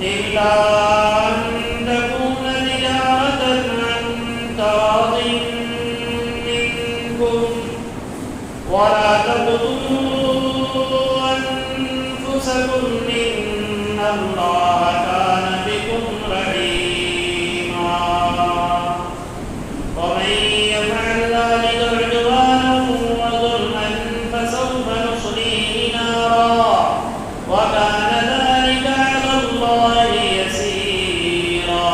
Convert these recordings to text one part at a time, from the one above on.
إلا أن تكون تجارة عن تراض منكم ولا تقتلوا أنفسكم إن الله كان بكم رحيما ومن يفعل ذلك عدوانا وظلما فسوف نصليه نارا وكان ذلك على الله يسيرا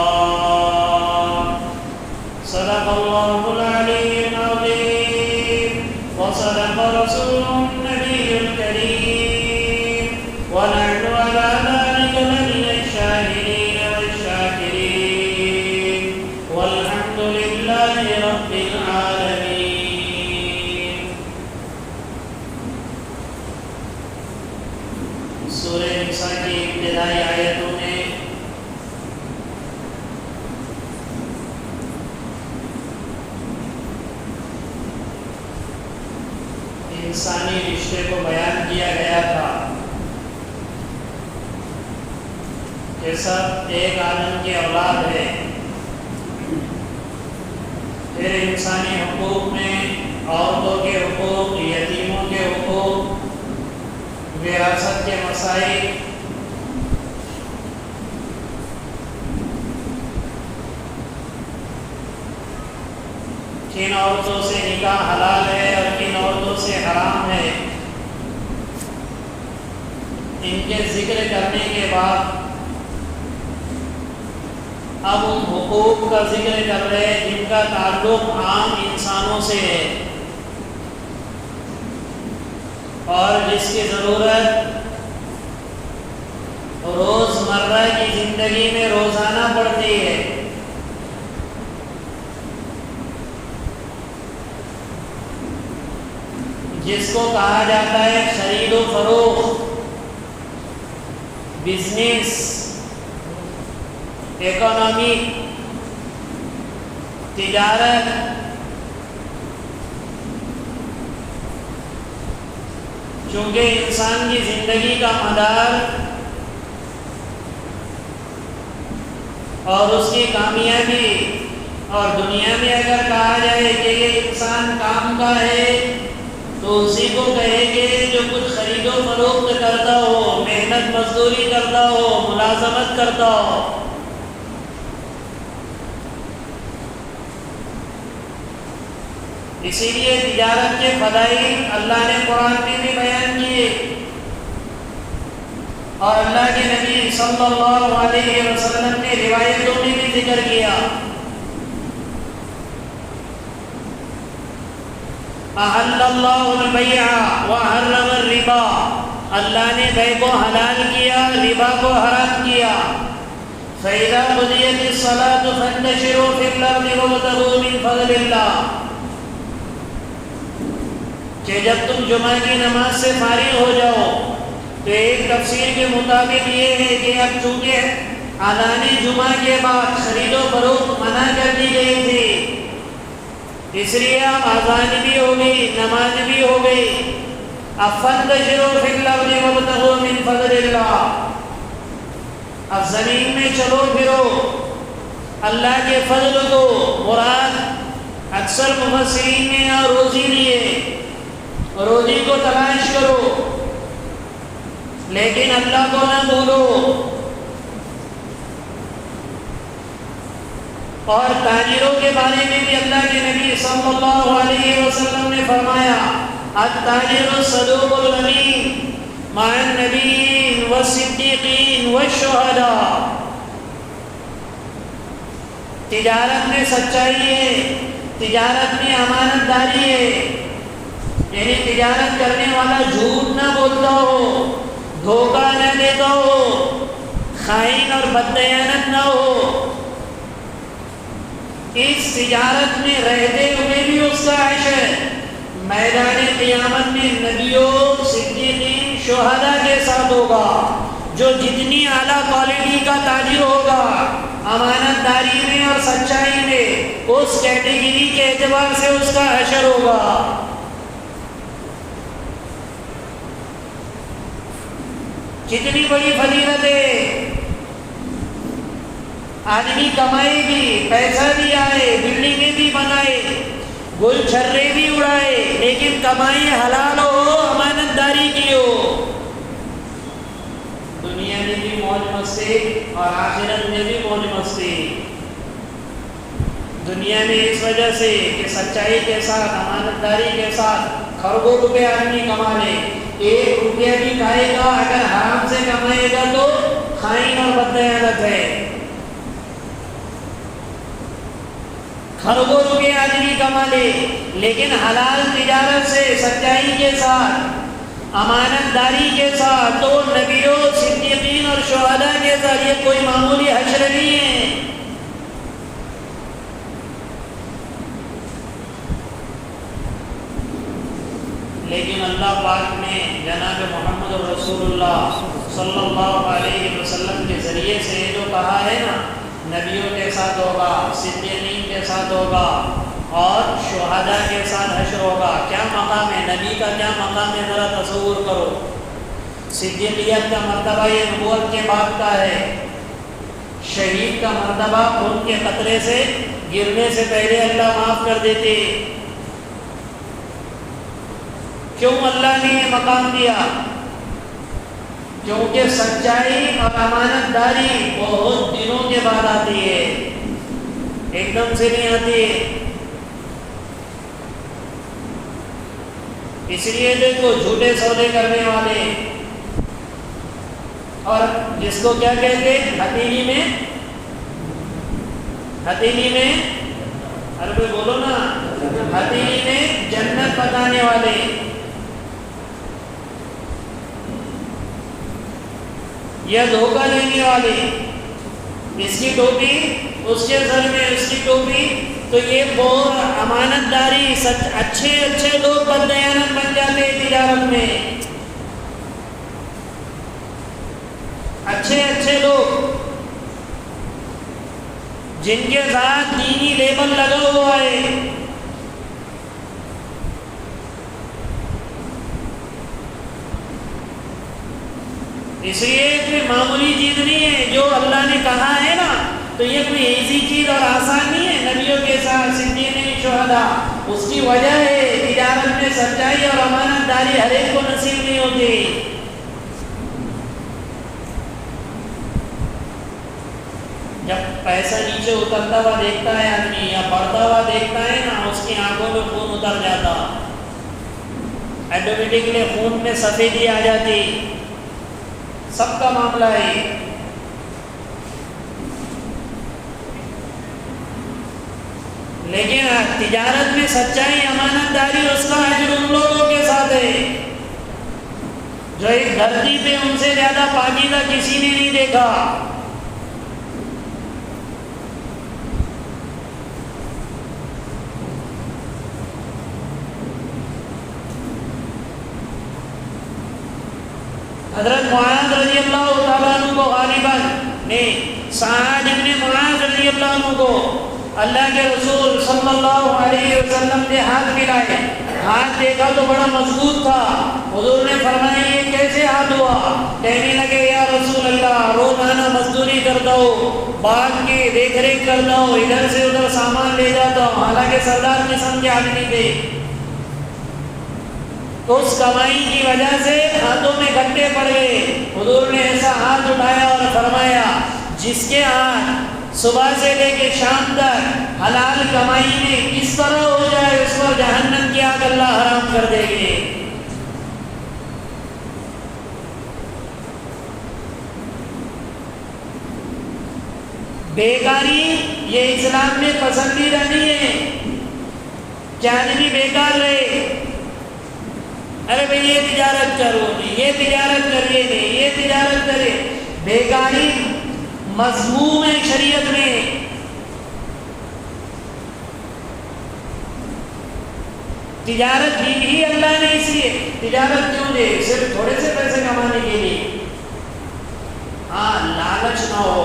صدق الله العلي العظيم وصدق رسوله النبي الكريم ونحن على ذلك من الشاهدين والشاكرين والحمد لله رب العالمين. سورہ نساء کی ابتدائی آیتوں میں انسانی رشتے کو بیان کیا گیا تھا کہ سب ایک آدم کی اولاد ہے. پھر انسانی حقوق میں عورتوں کے حقوق، یتیموں کے حقوق، وراثت کے مسائل، کن عورتوں سے نکاح حلال ہے اور کن عورتوں سے حرام ہے، ان کے ذکر کرنے کے بعد اب ان حقوق کا ذکر کر رہے ہیں جن کا تعلق عام انسانوں سے ہے اور جس کی ضرورت روزمرہ کی زندگی میں روزانہ پڑتی ہے. جس کو کہا جاتا ہے خرید و فروخت، بزنس، اکانومی، تجارت، چونکہ انسان کی زندگی کا مدار اور اس کی کامیابی، اور دنیا میں اگر کہا جائے کہ یہ انسان کام کا ہے تو اسی کو کہیں گے جو کچھ خرید و فروخت کرتا ہو، محنت مزدوری کرتا ہو، ملازمت کرتا ہو. اسی لیے تجارت کے فضائل اللہ نے قرآن میں بھی بیان کیے اور اللہ کے نبی صلی اللہ علیہ وسلم نے روایتوں میں بھی ذکر کیا. احل اللہ البیع وحرم الربا، اللہ نے بیع کو حلال کیا، ربا کو حرام کیا. فَإِذَا قُضِيَتِ الصَّلَاةُ فَانتَشِرُوا فِي الْأَرْضِ وَابْتَغُوا مِنْ فَضْلِ اللَّهِ، کہ جب تم جمعہ کی نماز سے فارغ ہو جاؤ تو ایک تفسیر کے مطابق یہ ہے کہ اب چونکہ اذان جمعہ کے بعد خرید و فروخت منع کر دی گئی تھی، اس لیے اب اذان بھی ہو گئی، نماز بھی ہو گئی. اب فانتشروا فی الارض وابتغوا من فضل اللہ، اب زمین میں چلو پھرو، اللہ کے فضل کو مراد اکثر مفسرین نے یہاں روزی لیے، روزی کو تلاش کرو لیکن اللہ کو نہ بھولو. اور تاجروں کے بارے میں بھی اللہ کے نبی صلی اللہ علیہ وسلم نے فرمایا التاجر الصدوق الامین مع النبیین والصدیقین والشہداء، تجارت میں سچائی ہے، تجارت میں امانت داری ہے، یعنی تجارت کرنے والا جھوٹ نہ بولتا ہو، دھوکہ نہ دیتا ہو، خائن اور بددیانت نہ ہو. اس تجارت میں رہتے ہوئے بھی اس کا عشر میدان قیامت میں نبیوں، صدیقین، شہداء کے ساتھ ہوگا. جو جتنی اعلیٰ کوالٹی کا تاجر ہوگا امانت داری میں اور سچائی میں، اس کیٹیگری کے اعتبار سے اس کا عشر ہوگا. کتنی بڑی فضیلت ہے آدمی کمائے بھی، پیسہ بھی آئے، بلڈنگیں بھی بنائے، گل چھرے بھی اڑائے، لیکن کمائی حلال ہو، امانت داری کی ہو، دنیا میں بھی موج مستی اور آخرت میں بھی موج مستی۔ دنیا میں اس وجہ سے کہ سچائی کے ساتھ، امانت داری کے ساتھ کروڑوں روپے آدمی کما لے، 1 روپیہ بھی کھائے گا اگر حرام سے کمائے گا تو خائن اور بددیانت ہے۔ کروڑوں روپے آدمی کما لے، لیکن حلال تجارت سے، سچائی کے ساتھ، امانت داری کے ساتھ، تو نبیوں، صدیقین اور شہداء کے ساتھ یہ کوئی معمولی حشر نہیں ہے۔ لیکن اللہ پاک نے جناب محمد رسول اللہ صلی اللہ علیہ وسلم کے ذریعے سے جو کہا ہے نا، نبیوں کے ساتھ ہوگا، صدیقین کے ساتھ ہوگا اور شہداء کے ساتھ حشر ہوگا۔ کیا مقام ہے نبی کا، کیا مقام ہے، ذرا تصور کرو۔ صدیقیت کا مرتبہ یہ نبوت کے بعد کا ہے، شہید کا مرتبہ خون کے قطرے سے گرنے سے پہلے اللہ معاف کر دیتے۔ کیوں اللہ نے یہ مقام دیا؟ کیونکہ سچائی اور امانت داری بہت دنوں کے بعد آتی ہے، ایک دم سے نہیں آتی ہے۔ اس لیے دیکھو، جھوٹے سودے کرنے والے، اور جس کو کیا کہتے ہیں، ہتھیلی میں عربی بولو نا، ہتھیلی میں جنت بتانے والے، یا دھوکہ دینے والے، اس کی ٹوپی اس کے سر میں، اس کی ٹوپی، تو یہ بہت امانت داری، اچھے لوگ بددیانت بن جاتے ہیں تجارت میں، اچھے لوگ جن کے ساتھ دینی لیبل لگا ہوا ہے۔ اس لیے کوئی معمولی چیز نہیں ہے جو اللہ نے کہا ہے نا، تو یہ کوئی ایسی چیز اور آسان نہیں ہے۔ نبیوں کے ساتھ، صدیقین، شہداء، اس کی وجہ ہے تجارت میں سچائی اور امانت داری ہر ایک کو نصیب نہیں ہوتی۔ جب پیسہ نیچے اترتا ہوا دیکھتا ہے آدمی یا بڑھتا ہوا دیکھتا ہے نا، اس کی آنکھوں میں خون اتر جاتا، آٹومیٹکلی خون میں سفیدی آ جاتی، سب کا معاملہ ہے۔ لیکن تجارت میں سچائی، امانت داری، اس کا اجر ان لوگوں کے ساتھ ہے جو ایک دھرتی پہ ان سے زیادہ پاکیزہ کسی نے نہیں دیکھا۔ حضرت معاذ رضی اللہ تعالیٰ عنہ کو غالباً نے سعد بن معاذ رضی اللہ عنہ کو اللہ کے رسول صلی اللہ علیہ وسلم نے ہاتھ ملائے، ہاتھ دیکھا تو بڑا مضبوط تھا۔ حضور نے فرمایا یہ کیسے ہاتھ ہوا؟ کہنے لگے یا رسول اللہ، روزانہ مزدوری کرتا ہوں، باغ کی دیکھ ریکھ کرتا ہوں، ادھر سے ادھر سامان لے جاتا ہوں، حالانکہ سردار قسم کے آدمی تھے، تو اس کمائی کی وجہ سے ہاتھوں میں گھٹے پڑ گئے۔ حضور نے ایسا ہاتھ اٹھایا اور فرمایا جس کے ہاتھ صبح سے لے کے شام تک حلال کمائی میں کس طرح ہو جائے، اس پر جہنم کی آگ اللہ حرام کر دے گے۔ بیکاری یہ اسلام میں پسندیدہ نہیں ہے کہ آدمی بیکار رہے، ارے بھئی یہ تجارت کرو نہیں، یہ تجارت کریے نہیں، یہ تجارت کرے۔ بیکاری مذموم ہے شریعت میں۔ تجارت دی ہی اللہ نے اس لیے، تجارت کیوں دے؟ صرف تھوڑے سے پیسے کمانے کے لیے؟ ہاں، لالچ نہ ہو،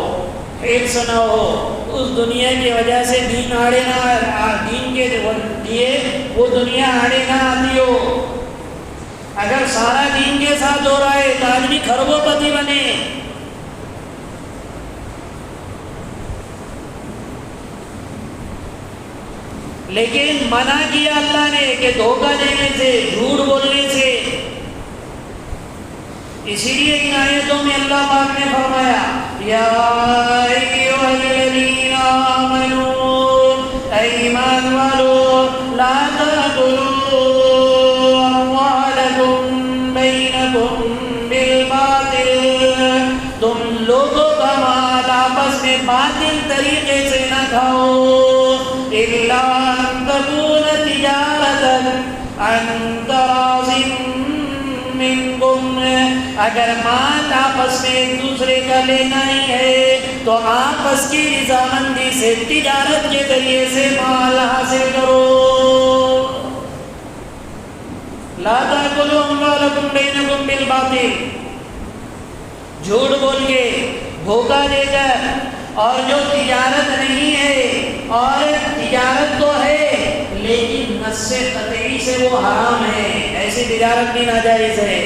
حرص نہ ہو، اس دنیا کی وجہ سے دین آڑے نہ، دین کے لیے وہ دنیا آڑے نہ آتی ہو۔ اگر سارا دین کے ساتھ ہو رہا ہے تو آدمی کھربوں پتی بنے۔ لیکن منع کیا اللہ نے کہ دھوکہ دینے سے، جھوٹ بولنے سے۔ اسی لیے ان آیتوں میں اللہ پاک نے فرمایا یا ایھا الذین آمنوا، اے ایمان والو، لا تأکلوا اموالکم بینکم بالباطل، تم لوگوں کا مال آپس میں باطل طریقے سے نہ کھاؤ، الا ان تکون تجارۃ عن تراض منکم، اگر مال آپس میں ایک دوسرے کا لینا ہی ہے تو آپس کی رضامندی سے تجارت کے ذریعے سے مال حاصل کرو۔ لا تأکلوا اموالکم بینکم بالباطل، جھوٹ بول کے، دھوکہ دے کر، اور جو تجارت نہیں ہے، اور تجارت تو ہے لیکن نص قطعی سے وہ حرام ہے، ایسی تجارت بھی ناجائز ہے۔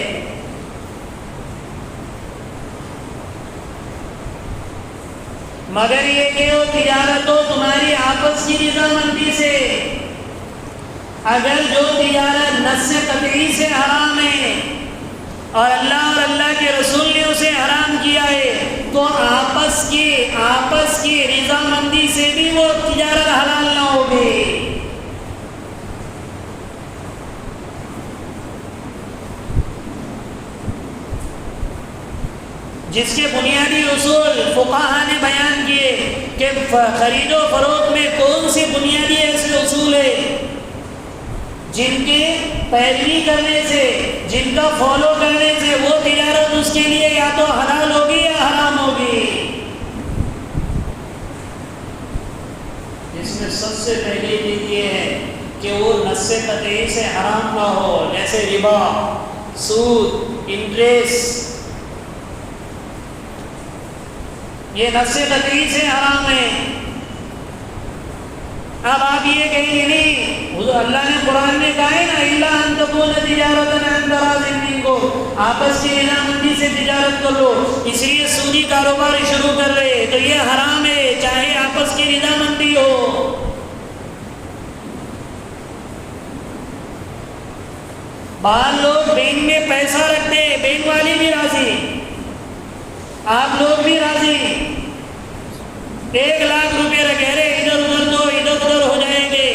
مگر یہ کہ وہ تجارت ہو تمہاری آپس کی رضامندی سے، اگر جو تجارت نص قطعی سے حرام ہے اور اللہ کے رسول نے اسے حرام کیا ہے تو آپس کی رضامندی سے بھی وہ تجارت حلال نہ ہوگی۔ جس کے بنیادی اصول فقہا نے بیان کیے کہ خرید و فروخت میں کون سی بنیادی ایسے اصول ہیں جن کے پیروی کرنے سے، جن کا فالو کرنے سے وہ تجارت اس کے لیے یا تو حلال ہوگی یا حرام ہوگی۔ جس میں سب سے پہلی چیز یہ ہے کہ وہ نص قطعی سے حرام نہ ہو، جیسے ربا، سود، انٹرسٹ، یہ نص قطعی سے حرام ہے۔ اب آپ یہ کہیں گے نہیں، اللہ نے قرآن میں کہا ہے نا الا ان تکون تجارۃ عن تراض منکم، آپس کی رضامندی سے تجارت کر لو، اس لیے سودی کاروبار شروع کر رہے تو یہ حرام ہے، چاہے آپس کی رضامندی ہو۔ بعض لوگ بینک میں پیسہ رکھتے، بینک والی بھی راضی، آپ لوگ بھی راضی، 1,00,000 روپے رکھے رہے، ادھر ادھر دو، ادھر ادھر ہو جائیں گے،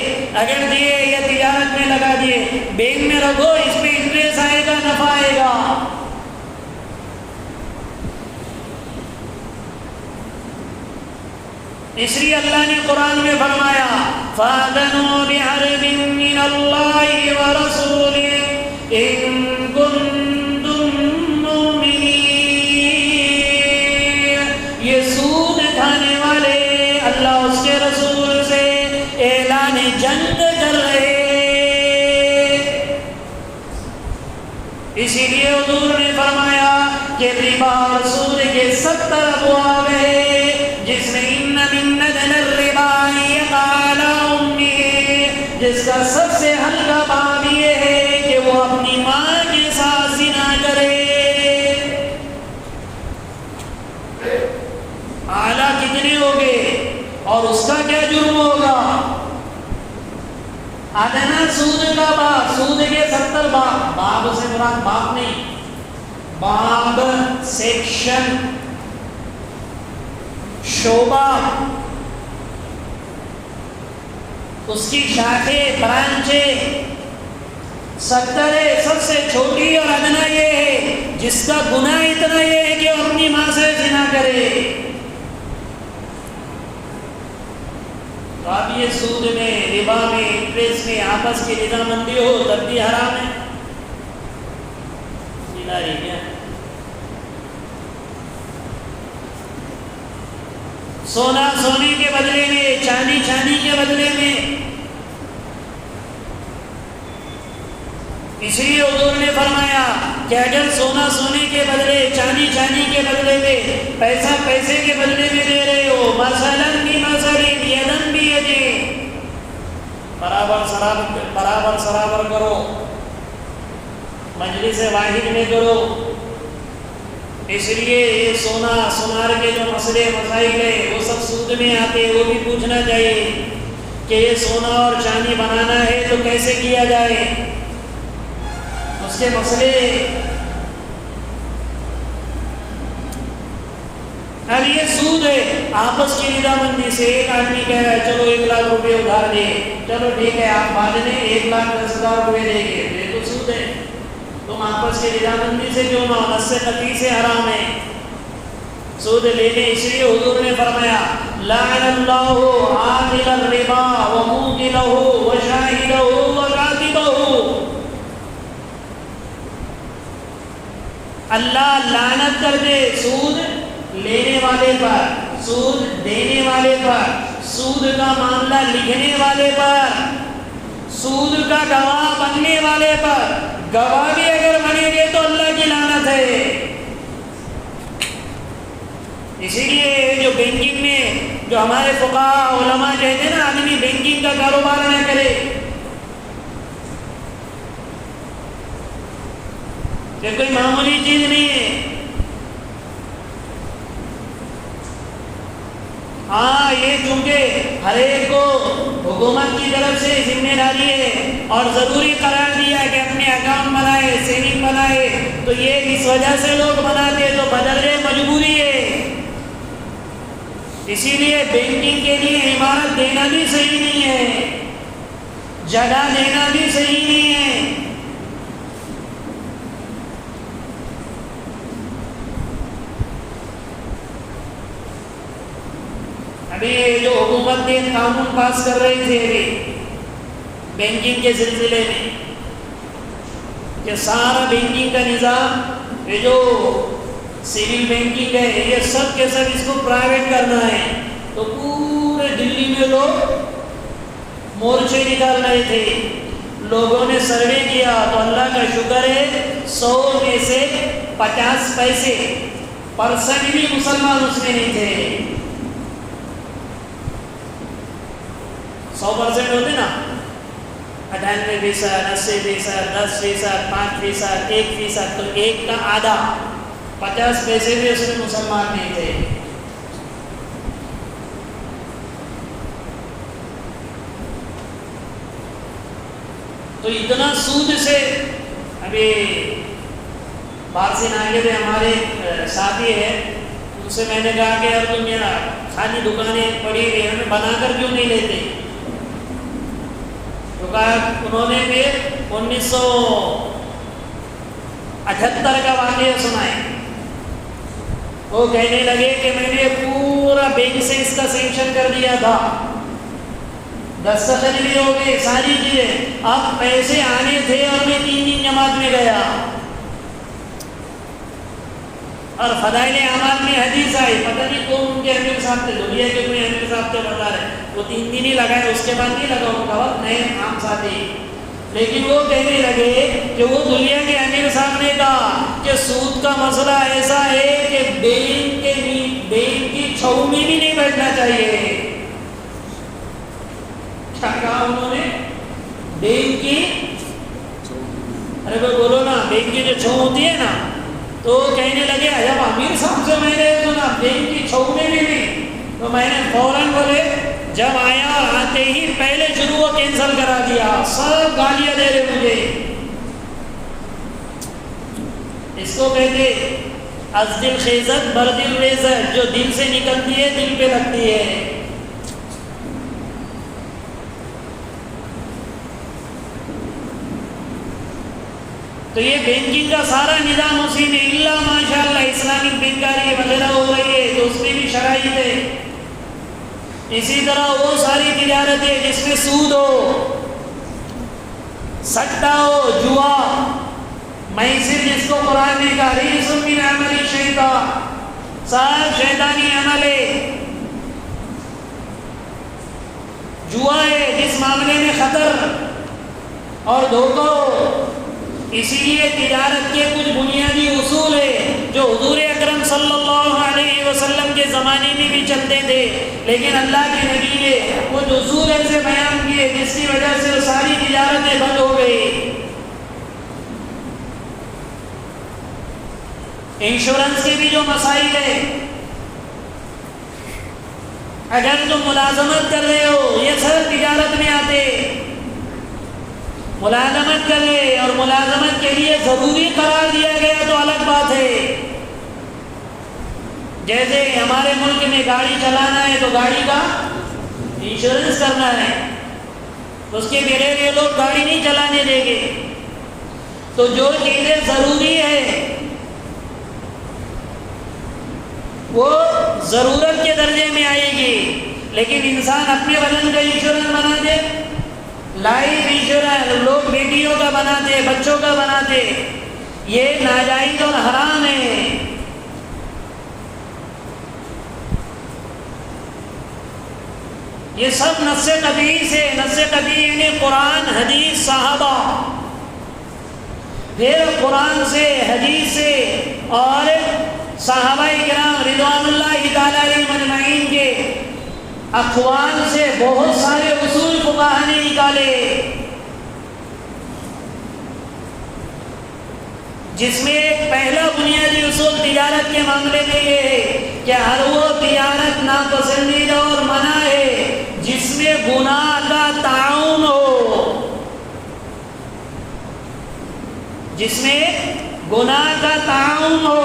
اگر دیے یا تجارت میں لگا دیے، بینک میں رکھو، اس پہ انٹرسٹ آئے گا، نفع آئے گا۔ اس لیے اللہ نے قرآن میں فرمایا فَأَذَنُوا بِحَرْبٍ مِّنَ اللَّهِ وَرَسُولِهِ إِن كُنتُم مُّؤْمِنِينَ، یہ سود کھانے والے اللہ اس کے رسول سے اعلان جنگ کر رہے۔ اسی لیے حضور نے فرمایا کہ ربا اور سود کے 70 ابواب ہیں، جس میں ان من ندن الربا یقع علی امہ، جس کا سب سے ہلکا باب یہ ہے کہ وہ اپنی ماں کے ساتھ زنا کرے۔ اعلیٰ کتنے ہوگے اور اس کا کیا جرم ہوگا؟ ادنا سود کا باب، سود کے 70 باب، باب سے مراد باب نہیں، باب سیکشن، شعبہ، اس کی شاخیں، برانچیں 70 ہے۔ سب سے چھوٹی اور ادنا یہ ہے جس کا گناہ اتنا یہ ہے کہ وہ اپنی ماں سے زنا کرے۔ تو اب یہ سود میں، ربا میں، انٹرسٹ میں آپس کی رضامندی ہو تب بھی حرام ہے۔ سیدھا ہی کیا سونا سونے کے بدلے میں، چاندی چاندی کے بدلے میں۔ اس لیے حضور نے فرمایا کہ اگر سونا سونے کے بدلے، چاندی چاندی کے بدلے میں، پیسہ پیسے کے بدلے میں دے رہے ہو، مثلاً بھی مثلاً، یدن بھی یدی، برابر سرابر کرو، مجلس واحد میں کرو۔ اس لیے یہ سونا سونار کے جو مسئلے مسائل ہیں وہ سب سود میں آتے، وہ بھی پوچھنا چاہیے۔ کہ یہ سونا اور چاندی بنانا ہے تو کیسے کیا جائے، اس کے مسئلے۔ اب یہ سود ہے، آپس کی رضامندی سے ایک آدمی کہہ رہا ہے چلو 1,00,000 روپے ادھار دے، چلو ٹھیک ہے آپ بعد میں 1,10,000 روپے دیں گے، یہ تو سود ہے۔ تم آپس کی رضامندی سے کیوں نہ، نص قطعی سے حرام ہے سود لینے۔ اس لیے حضور نے فرمایا لعن اللہ آکل الربا وموکلہ وشاہدہ وکاتبہ، اللہ لعنت کر دے سود لینے والے پر، سود دینے والے پر، سود کا معاملہ لکھنے والے پر، سود کا گواہ بننے والے پر۔ گواہ بھی اگر بنیں گے تو اللہ کی لعنت ہے۔ اسی لیے جو بینکنگ میں جو ہمارے فقہاء علماء کہتے ہیں نا آدمی بینکنگ کا کاروبار نہ کرے، یہ کوئی معمولی چیز نہیں ہے۔ ہاں یہ چونکہ ہر ایک کو حکومت کی طرف سے ذمہ داری ہے اور ضروری قرار دیا کہ اپنے اکاؤنٹ بنائے، سیونگ بنائے، تو یہ اس وجہ سے لوگ بناتے تو بدل مجبوری ہے۔ اسی لیے بینکنگ کے لیے عمارت دینا بھی صحیح نہیں ہے، جگہ دینا بھی صحیح نہیں ہے۔ ابھی جو حکومت نے قانون پاس کر رہی تھی ابھی بینکنگ کے سلسلے میں کہ سارا بینکنگ کا نظام، یہ جو سیول بینکنگ ہے یہ سب کے سب اس کو پرائیویٹ کرنا ہے، تو پورے دلی میں لوگ مورچے نکال رہے تھے۔ لوگوں نے سروے کیا تو اللہ کا شکر ہے 100 میں سے 50 پیسے % بھی مسلمان اس میں نہیں تھے۔ 100% ہوتے نا 98%، 80%، 10%، 5%، 1%، تو ایک کا آدھا 50 پیسے بھی اس میں مسلمان نہیں تھے۔ تو اتنا سود سے ابھی باہر سے ناگے تھے ہمارے ساتھی ہیں، ان سے میں نے کہا کہ یار تم میرا خالی دکانیں پڑی ہوئی ہمیں بنا کر کیوں نہیں لیتے؟ تو کہا انہوں نے پھر 1978 کا واقعہ سنائے۔ وہ کہنے لگے کہ میں نے پورا بینک سے اس کا سینکشن کر دیا تھا، دستخط بھی ہو گئے، ساری چیزیں، اب پیسے آنے تھے اور میں 3 دن جماعت میں گیا۔ اور فضائل اعمال میں حدیث آئی، پتہ نہیں کون ان کے امیر صاحب تھے، دنیا کے کوئی امیر صاحب تھے بتا رہے، وہ 3 دن ہی لگائے، اس کے بعد نہیں لگا ان کا وقت، نئے عام ساتھی۔ لیکن وہ کہنے لگے کہ وہ دنیا کے امیر صاحب نے کہا کہ سود کا مسئلہ ایسا ہے کہ بینک کی چھو میں بھی نہیں بیٹھنا چاہیے۔ کیا کہا انہوں نے؟ بینک کی، ارے بھائی بولو نا، بینک کی جو چھو ہوتی ہے نا، تو کہنے لگے جب امیر صاحب سے میں نے سنا بینک کی چھو میں بھی نہیں، تو میں نے فوراً بولے جب آیا آتے ہی پہلے شروع وہ کینسل کرا دیا، سب گالیاں دے رہے مجھے۔ اس کو کہتے از دل خیزت بر دل ریزت، جو دل سے نکلتی ہے دل پہ لگتی ہے۔ تو یہ بینکنگ کا سارا نظام اسی میں، اللہ ماشاءاللہ اسلامک بینکاری وغیرہ ہو رہی ہے تو اس میں بھی شرائط ہے۔ اسی طرح وہ ساری تجارتیں جس میں سود ہو، سٹا ہو، جوا، میسر جس کو قرآن نے کہا ریس من عمل الشیطان، سب شیطانی عمل ہے۔ جوا ہے جس معاملے میں خطر اور دھوکہ ہو۔ اسی لیے تجارت کے کچھ بنیادی اصول ہیں جو حضور اکرم صلی اللہ علیہ وسلم کے زمانے میں بھی چلتے تھے، لیکن اللہ کے نبی نے کچھ اصول ایسے بیان کیے جس کی وجہ سے وہ ساری تجارتیں بند ہو گئی۔ انشورنس کے بھی جو مسائل ہیں، اگر تم ملازمت کر رہے ہو، یہ سب تجارت میں آتے، ملازمت کرے اور ملازمت کے لیے ضروری قرار دیا گیا تو الگ بات ہے۔ جیسے ہمارے ملک میں گاڑی چلانا ہے تو گاڑی کا انشورنس کرنا ہے، اس کے بغیر یہ لوگ گاڑی نہیں چلانے دیں گے۔ تو جو چیزیں ضروری ہے وہ ضرورت کے درجے میں آئے گی، لیکن انسان اپنے بدن کا انشورنس بنا دے، لائف انشورنس لوگ بیٹیوں کا بناتے، بچوں کا بناتے، یہ ناجائز اور حرام ہے۔ یہ سب نص قطعی سے، نص قطعی یعنی قرآن، حدیث، صحابہ، پھر قرآن سے، حدیث سے اور صحابہ کرام رضوان اللہ تعالی علیہم اجمعین کے اقوال سے بہت سارے اصول فقہا نے نکالے، جس میں ایک پہلا بنیادی اصول تجارت کے معاملے میں یہ ہے کہ ہر وہ تجارت ناپسندیدہ اور منع ہے جس میں گناہ کا تعاون ہو، جس میں گناہ کا تعاون ہو۔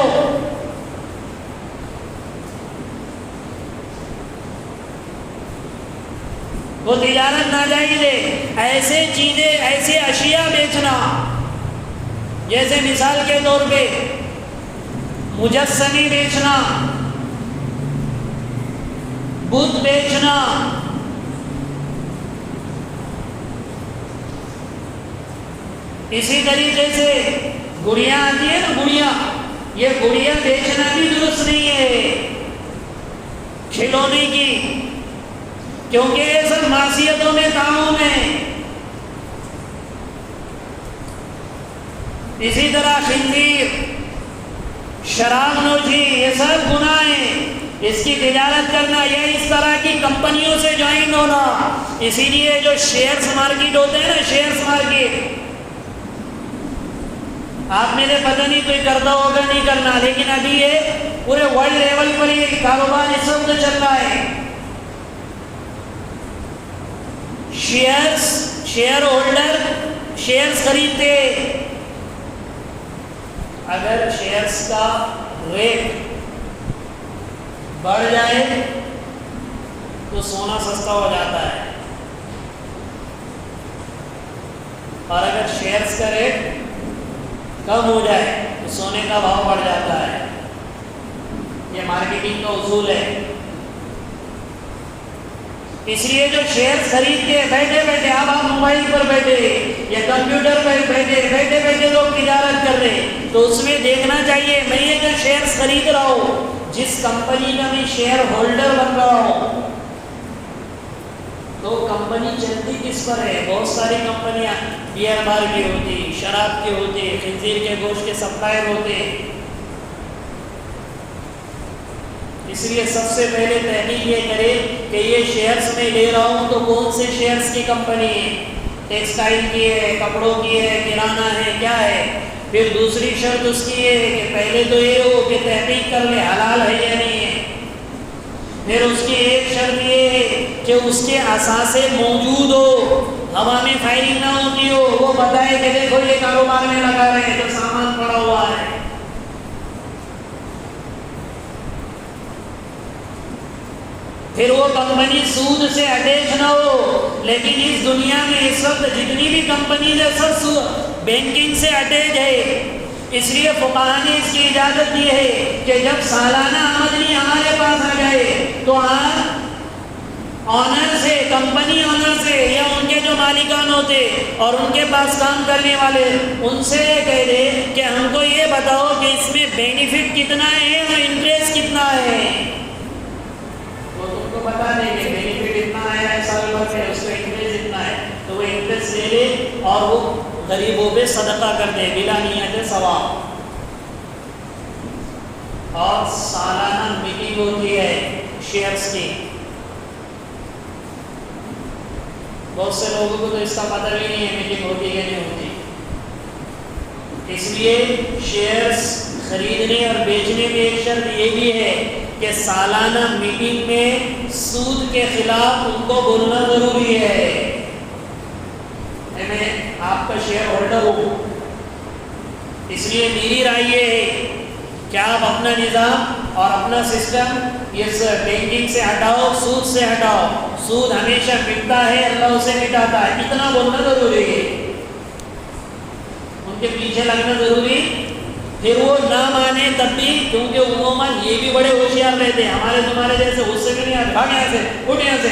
وہ تجارت ناجائز ہے۔ ایسے چیزیں، ایسے اشیاء بیچنا، جیسے مثال کے طور پہ مجسمے بیچنا، بت بیچنا، اسی طریقے سے گڑیاں آتی ہے نا، گڑیاں، یہ گڑیاں بیچنا بھی درست نہیں ہے کھلونے کی، کیونکہ یہ سب معصیتوں میں تعاون ہے۔ اسی طرح خنزیر، شراب نوشی، یہ سب گناہ ہیں، اس کی تجارت کرنا یا اس طرح کی کمپنیوں سے جوائن ہونا۔ اسی لیے جو شیئرز مارکیٹ ہوتے ہیں نا، شیئرز مارکیٹ، آپ میں نے پتہ نہیں کوئی کرتا ہوگا نہیں کرنا، لیکن ابھی یہ پورے ورلڈ لیول پر یہ کاروبار اس وقت چل رہا ہے۔ شیئر ہولڈر شیئرز خریدتے، اگر شیئرز کا ریٹ بڑھ جائے تو سونا سستا ہو جاتا ہے، اور اگر شیئرز کا ریٹ کم ہو جائے تو سونے کا بھاؤ بڑھ جاتا ہے۔ یہ مارکیٹنگ کا اصول ہے۔ اس لیے جو شیئرز خرید کے بیٹھے بیٹھے، اب آپ موبائل پر بیٹھے یا کمپیوٹر پر بیٹھے بیٹھے لوگ تجارت کر رہے، تو اس میں دیکھنا چاہیے میں یہ جو شیئرز خرید رہا ہوں، جس کمپنی کا میں شیئر ہولڈر بن رہا ہوں، تو کمپنی چلتی کس پر ہے؟ بہت ساری کمپنیاں بیئر بار کی ہوتی، شراب کی ہوتی، خنزیر کے گوشت کے سپلائر ہوتے۔ اس لیے سب سے پہلے تحقیق یہ کرے کہ یہ شیئرز میں لے رہا ہوں تو کون سے شیئرز کی کمپنی ہے، ٹیکسٹائل کی ہے، کپڑوں کی ہے، کرانہ ہے، کیا ہے۔ پھر دوسری شرط اس کی ہے کہ پہلے تو یہ ہو کہ تحقیق کر لے حلال ہے یا نہیں ہے۔ پھر اس کی ایک شرط یہ ہے کہ اس کے اثاثے موجود ہو، ہوا میں فائرنگ نہ ہوتی ہو، وہ بتائے کہ دیکھو یہ کاروبار میں لگا رہے ہیں، تو سامان پڑا ہوا ہے۔ پھر وہ کمپنی سود سے اٹیچ نہ ہو، لیکن اس دنیا میں اس وقت جتنی بھی کمپنیز ہے سب بینکنگ سے اٹیچ ہے۔ اس لیے فقہا نے اس کی اجازت دی ہے کہ جب سالانہ آمدنی ہمارے پاس آ جائے تو آپ آنر سے، کمپنی آنر سے یا ان کے جو مالکان ہوتے اور ان کے پاس کام کرنے والے، ان سے کہہ دے کہ ہم کو یہ بتاؤ کہ اس میں بینیفٹ کتنا ہے اور انٹریسٹ کتنا ہے، وہ تم کو بتا دیں گے بینیفٹ اتنا ہے سال بھر میں، اس کا انٹریسٹ اتنا ہے، تو وہ انٹریسٹ لے لے اور وہ غریبوں پہ صدقہ کر دے بلا نیت ثواب۔ اور سالانہ میٹنگ ہوتی ہے شیئرز کی، بہت سے لوگوں کو تو اس کا پتہ بھی نہیں ہے میٹنگ ہوتی ہے نہیں ہوتی۔ اس لیے شیئرز خریدنے اور بیچنے میں ایک شرط یہ بھی ہے کہ سالانہ میٹنگ میں سود کے خلاف ان کو بولنا ضروری ہے. میں آپ کا شیئر ہولڈر ہوں، اس لیے میری رائے یہ ہے کہ آپ اپنا نظام اور اپنا سسٹم اس بینکنگ سے ہٹاؤ، سود سے ہٹاؤ. سود ہمیشہ مٹتا ہے، اللہ اسے مٹاتا ہے، اتنا بولنا ضروری ہے. ان کے پیچھے لگنا ضروری. پھر وہ نہ مانے تب بھی، کیونکہ عموماً یہ بھی بڑے ہوشیار رہتے ہیں، ہمارے تمہارے جیسے غصے میں نہیں آتے، بھاگ یہاں سے، اٹھ یہاں سے.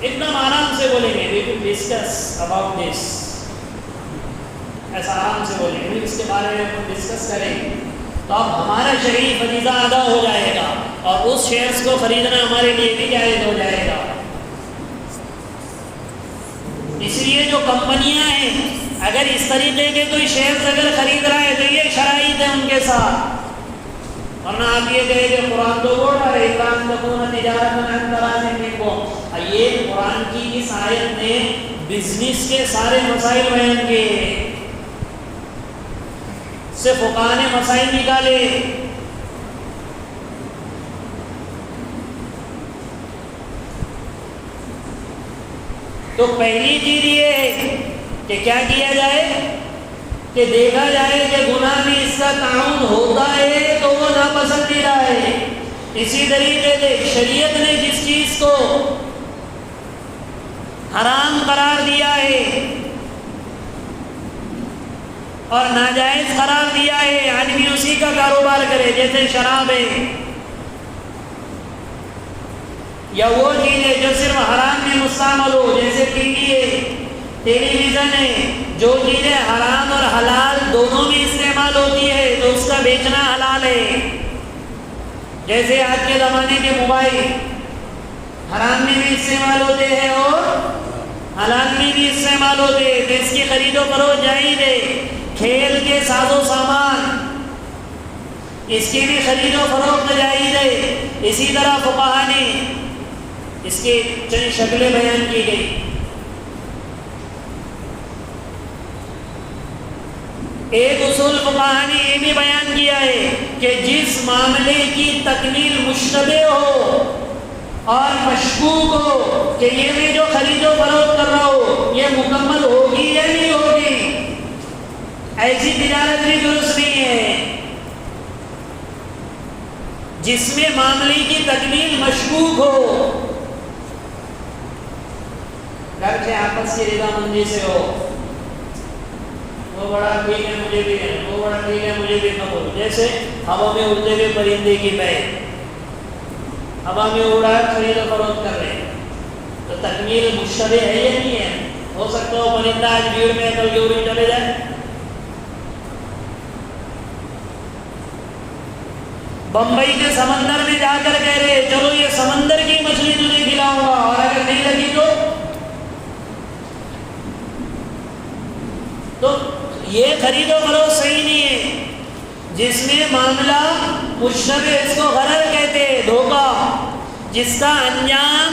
ایک دم آرام سے بولیں گے، we will discuss about this. ایسا آرام سے بولیں گے، اس کے بارے میں ہم ڈسکس کریں گے، تو اب ہمارا شرعی فریضہ ادا ہو جائے گا اور اس شیئرز کو خریدنا ہمارے لیے بھی جائز ہو جائے گا. اس لیے جو کمپنیاں ہیں اگر اس طریقے کے کوئی شیئرز اگر خرید رہا ہے تو یہ شرائط ہے ان کے ساتھ. ورنہ آپ یہ کہیں کہ قرآن تو بول رہا ہے اِلَّا أَن تَكُونَ تِجَارَةً عَن تَرَاضٍ مِنكُمْ. یہ قرآن کی اس آیت نے بزنس کے سارے مسائل بیان کیے ہیں، سے فقہاء نے مسائل نکالے. تو پہلی چیز یہ ہے کہ کیا کیا جائے کہ دیکھا جائے کہ گناہ میں اس کا تعاون ہوتا ہے تو وہ ناپسندیدہ ہے. اسی طریقے سے شریعت نے جس چیز کو حرام قرار دیا ہے اور ناجائز قرار دیا ہے، آدمی اسی کا کاروبار کرے، جیسے شراب ہے یا وہ چیزیں جو صرف حرام میں مستعمل ہو، جیسے ٹی وی ہے، ٹیلی ویژن ہے، جو چیزیں حرام اور حلال دونوں میں استعمال ہوتی ہے تو اس کا بیچنا حلال ہے. جیسے آج کے زمانے کے موبائل حرام میں بھی استعمال ہوتے ہیں اور حلال میں بھی استعمال ہوتے ہیں، تو اس کی خرید و فروخت جائز ہے. کھیل کے ساز و سامان اس کی بھی خرید و فروخت جائز ہے. اسی طرح فقہاء نے اس کی چند شکلیں بیان کی گئی. ایک اصول فقہاء نے یہ بھی بیان کیا ہے کہ جس معاملے کی تکمیل مشتبہ ہو اور مشکوک ہو کہ یہ میں جو خرید و فروخت کر رہا ہو یہ مکمل ہوگی یا نہیں ہوگی، ایسی تجارت بھی درست نہیں ہے. جس میں معاملے کی تکمیل مشکوک ہو، گھر سے آپس کی رضامندی سے ہو، وہ بڑا ٹھیک ہے مجھے بھی ہے، وہ بڑا ٹھیک ہے مجھے بھی قبول. جیسے ہوا میں اڑتے ہوئے پرندے کی بیع، ہوا میں اڑا خرید و فروخت کر رہے ہیں تو تکمیل مشتبہ ہے یا نہیں ہے؟ ہو سکتا ہو پرندہ آج بھیڑ میں کل کے اڑی چلے جائے. بمبئی کے سمندر میں جا کر کہہ رہے چلو یہ سمندر کی مچھلی تجھے کھلاؤں گا، اور اگر نہیں لگی تو یہ خرید و فروخت صحیح نہیں ہے. جس میں معاملہ مشتبہ، اس کو غرر کہتے ہیں، دھوکہ، جس کا انجام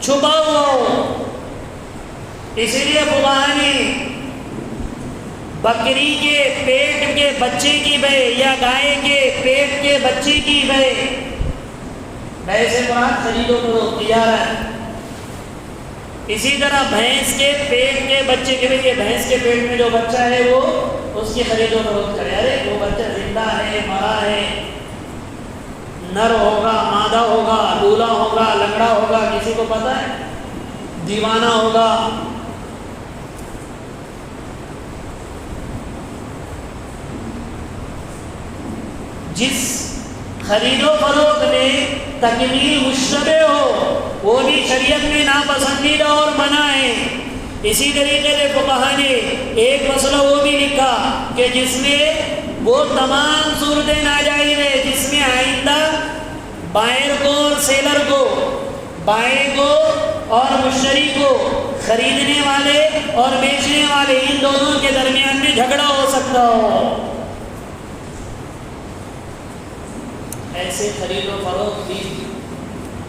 چھپا ہوا ہو. اسی لیے فقہاء نے بکری کے پیٹ کے بچے کی بیع یا گائے کے پیٹ کے بچے کی بیع سے مراد خرید و فروخت تجارت. اسی طرح بھینس کے پیٹ کے بچے کے بھی، بھینس کے پیٹ میں جو بچہ ہے وہ اس کی خرید و فروخت کرے. ارے وہ بچہ زندہ ہے، مرا ہے، نر ہوگا، مادہ ہوگا، دولہا ہوگا، لنگڑا ہوگا، کسی کو پتہ ہے، دیوانہ ہوگا. جس خرید و فروخت میں تکمیل مشتبہ ہو وہ بھی شریعت میں ناپسندیدہ اور منع ہے. اسی طریقے سے فقہاء نے ایک مسئلہ وہ بھی لکھا کہ جس میں وہ تمام صورتیں ناجائز ہیں جس میں آئندہ بائر کو اور سیلر کو، بائع کو اور مشتری کو، خریدنے والے اور بیچنے والے، ان دونوں کے درمیان میں جھگڑا ہو سکتا ہو. ایسے خرید و فروخت بھی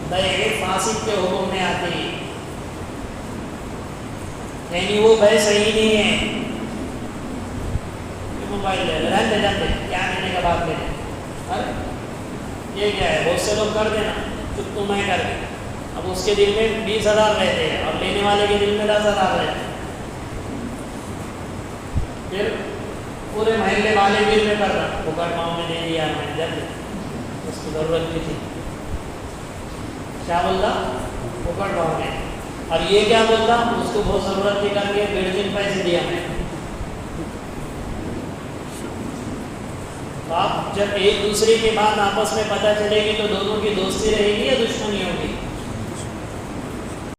بیع فاسد کے حکم میں آتے ہیں، یعنی وہ بیع صحیح نہیں ہے. موبائل لے لے رہنے جاتے کیا لینے کا بات لے لیں. ارے یہ کیا ہے, بہت سے لوگ کر دینا چپ تو میں کر دیں. اب اس کے دل میں 20,000 رہتے ہیں اور لینے والے کے دل میں 10,000 رہتے ہیں. پھر پورے محلے والے بل میں کر رہا پکڑ پاؤں میں دے دیا میں جب اس کی ضرورت بھی تھی. کیا بولتا پکڑ پاؤں میں, اور یہ کیا بولتا اس کو بہت ضرورت تھی کر کے 1.5 پیسے دیا میں. آپ جب ایک دوسرے کی بات آپس میں پتہ چلے گی تو دونوں کی دوستی رہے گی یا دشمنی